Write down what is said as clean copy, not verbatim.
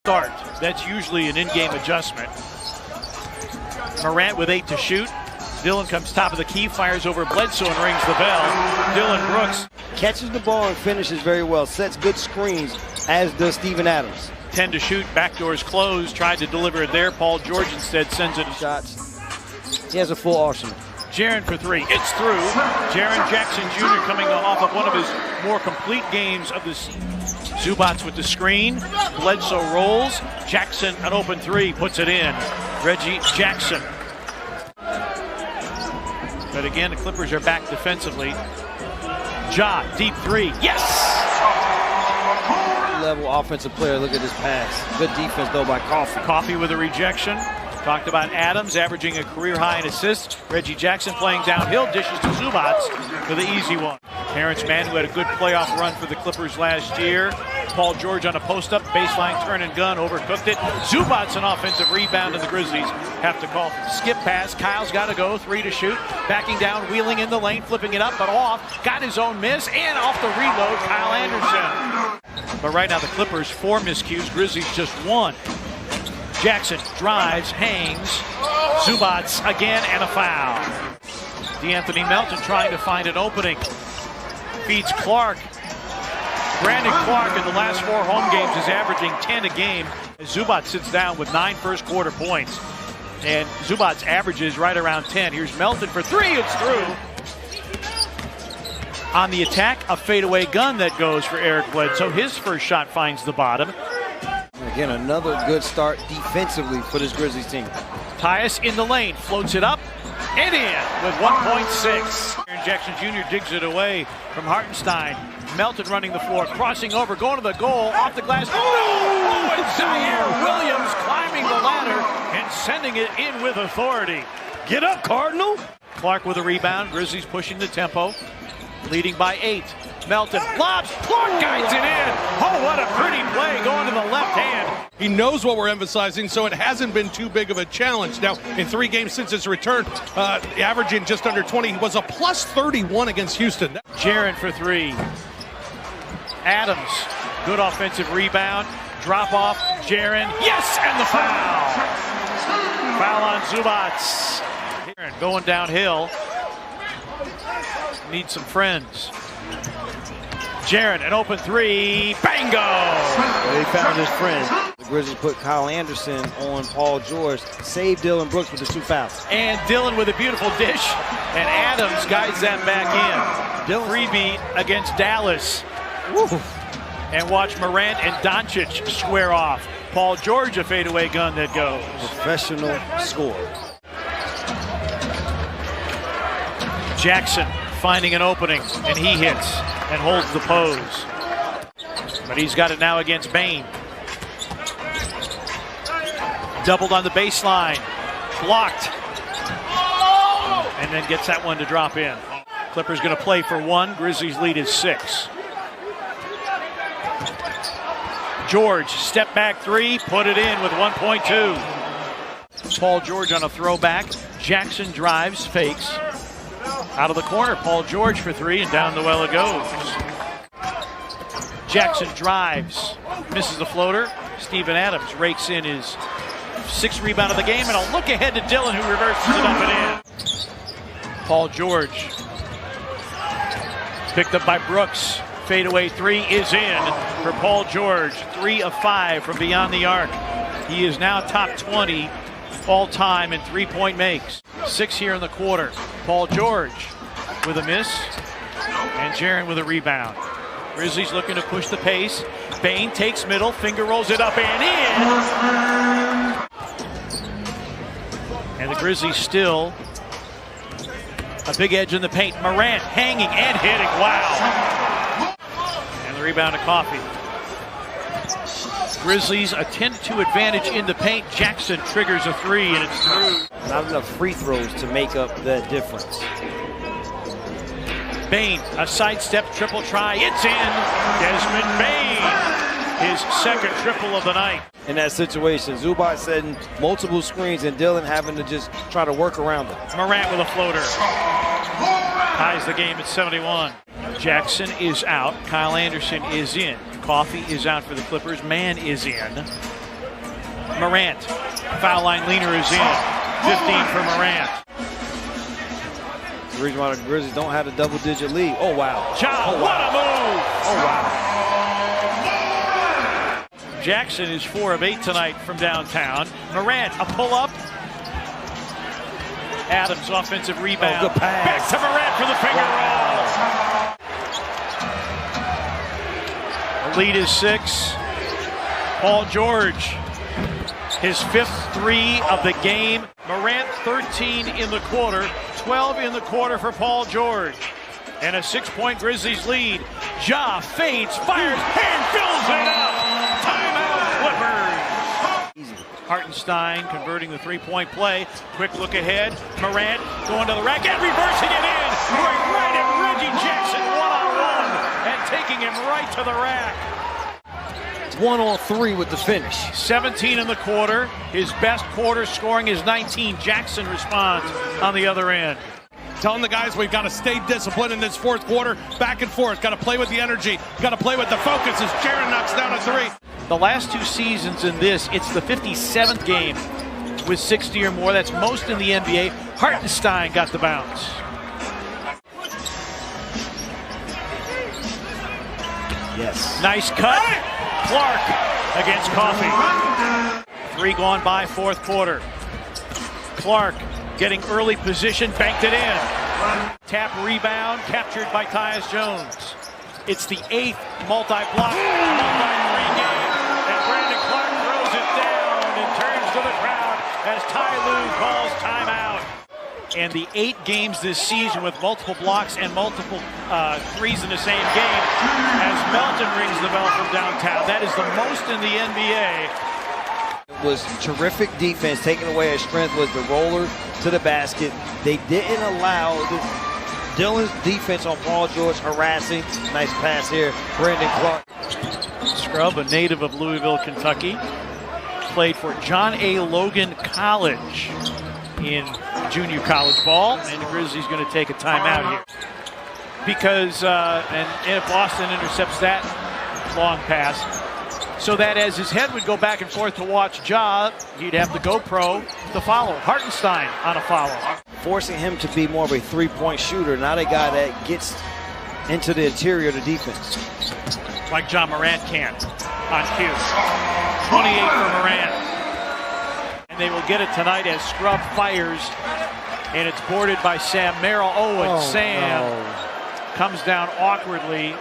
Start. That's usually an in-game adjustment. Morant with 8 to shoot. Dillon comes top of the key, fires over Bledsoe and rings the bell. Dillon Brooks catches the ball and finishes very well. Sets good screens, as does Steven Adams. 10 to shoot. Backdoors closed. Tried to deliver it there. Paul George instead sends it. Shots. He has a full arsenal. Jaren for 3. It's through. Jaren Jackson Jr. coming off of one of his more complete games of this. Zubac with the screen. Bledsoe rolls. Jackson, an open 3, puts it in. Reggie Jackson. But again, the Clippers are back defensively. Ja, deep 3. Yes! Level offensive player. Look at this pass. Good defense, though, by Coffey. Coffey with a rejection. Talked about Adams averaging a career high in assists. Reggie Jackson playing downhill, dishes to Zubac for the easy one. Terrence Mann, who had a good playoff run for the Clippers last year. Paul George on a post-up, baseline turn and gun, overcooked it. Zubac an offensive rebound, and the Grizzlies have to call skip pass. Kyle's got to go, 3 to shoot. Backing down, wheeling in the lane, flipping it up, but off. Got his own miss, and off the reload, Kyle Anderson. But right now the Clippers 4 miscues, Grizzlies just 1. Jackson drives, hangs. Zubac again, and a foul. DeAnthony Melton trying to find an opening. Feeds Clark. Brandon Clark in the last 4 home games is averaging 10 a game. Zubac sits down with 9 first-quarter points. And Zubac's averages right around 10. Here's Melton for 3. It's through. On the attack, a fadeaway gun that goes for Eric Bledsoe. His first shot finds the bottom. Again, another good start defensively for this Grizzlies team. Tyus in the lane, floats it up and in with 1.6. Jaren Jackson Jr. digs it away from Hartenstein. Melton running the floor, crossing over, going to the goal, off the glass. Oh, and Zaire Williams climbing the ladder and sending it in with authority. Get up, Cardinal! Clark with a rebound. Grizzlies pushing the tempo, leading by 8. Melton lobs, Clark guides it in. Oh, what a pretty play going to the left hand. He knows what we're emphasizing, so it hasn't been too big of a challenge. Now, in 3 games since his return, averaging just under 20, he was a plus 31 against Houston. Jaren for 3. Adams, good offensive rebound. Drop off, Jaren. Yes, and the foul. Foul on Zubac. Jaren going downhill. Needs some friends. Jaren, an open 3. Bango! Well, he found his friend. The Grizzlies put Kyle Anderson on Paul George. Saved Dillon Brooks with the 2 fouls. And Dillon with a beautiful dish. And Adams guides that back in. Dillon freebie against Dallas. Woo. And watch Morant and Doncic square off. Paul George, a fadeaway gun that goes. Professional score. Jackson finding an opening, and he hits and holds the pose. But he's got it now against Bane. Doubled on the baseline. Blocked. And then gets that one to drop in. Clippers going to play for 1. Grizzlies lead is 6. George, step back 3, put it in with 1.2. Paul George on a throwback. Jackson drives, fakes. Out of the corner, Paul George for 3, and down the well it goes. Jackson drives, misses the floater. Steven Adams rakes in his 6th rebound of the game, and a look ahead to Dillon, who reverses it up and in. Paul George, picked up by Brooks. Fadeaway 3 is in for Paul George. 3 of 5 from beyond the arc. He is now top 20 all-time in 3-point makes. 6 here in the quarter. Paul George with a miss, and Jaren with a rebound. Grizzlies looking to push the pace. Bane takes middle, finger rolls it up and in. And the Grizzlies still a big edge in the paint. Morant hanging and hitting. Wow. And the rebound to Coffey. Grizzlies a 10-2 advantage in the paint. Jackson triggers a 3, and it's through. Not enough free throws to make up that difference. Bane, a sidestep triple try. It's in. Desmond Bane, his 2nd triple of the night. In that situation, Zubac setting multiple screens and Dillon having to just try to work around them. Morant with a floater. Ties the game at 71. Jackson is out. Kyle Anderson is in. Coffey is out for the Clippers. Mann is in. Morant. Foul line leaner is in. 15 for Morant. The reason why the Grizzlies don't have a double-digit lead. Oh, wow. Ja, oh, wow. what a move! Oh, wow. Jackson is 4 of 8 tonight from downtown. Morant, a pull-up. Adams, offensive rebound. Oh, good pass. Back to Morant for the finger roll. The lead is 6. Paul George, his 5th 3 of the game. Morant 13 in the quarter, 12 in the quarter for Paul George. And a 6-point Grizzlies lead. Ja fades, fires, and fills it up. Timeout Clippers. Hartenstein converting the 3-point play. Quick look ahead. Morant going to the rack and reversing it in. Right at Reggie Jackson one-on-one and taking him right to the rack. 1-on-3 with the finish. 17 in the quarter. His best quarter scoring is 19. Jackson responds on the other end. Telling the guys we've got to stay disciplined in this 4th quarter. Back and forth. Got to play with the energy. Got to play with the focus as Jaren knocks down a 3. The last 2 seasons in this, it's the 57th game with 60 or more. That's most in the NBA. Hartenstein got the bounce. Yes. Nice cut. Clark against Coffey. 3 gone by, 4th quarter. Clark getting early position, banked it in. Tap rebound, captured by Tyus Jones. It's the 8th multi-block, multi-3 game, and Brandon Clark throws it down and turns to the crowd as Ty Lue calls timeout. And the 8 games this season with multiple blocks and multiple threes in the same game as Melton rings the bell from downtown. That is the most in the NBA. It was terrific defense. Taking away his strength was the roller to the basket. They didn't allow Dillon's defense on Paul George harassing. Nice pass here. Brandon Clark. Scrub, a native of Louisville, Kentucky, played for John A. Logan College in junior college ball, and the Grizzlies going to take a timeout here because and if Boston intercepts that long pass, so that as his head would go back and forth to watch Ja, he'd have the GoPro to follow. Hartenstein on a follow. Forcing him to be more of a 3-point shooter, not a guy that gets into the interior of the defense. Like John Morant can on cue. 28 for Morant. And they will get it tonight as Scrub fires, and it's boarded by Sam Merrill. Oh, and Sam comes down awkwardly.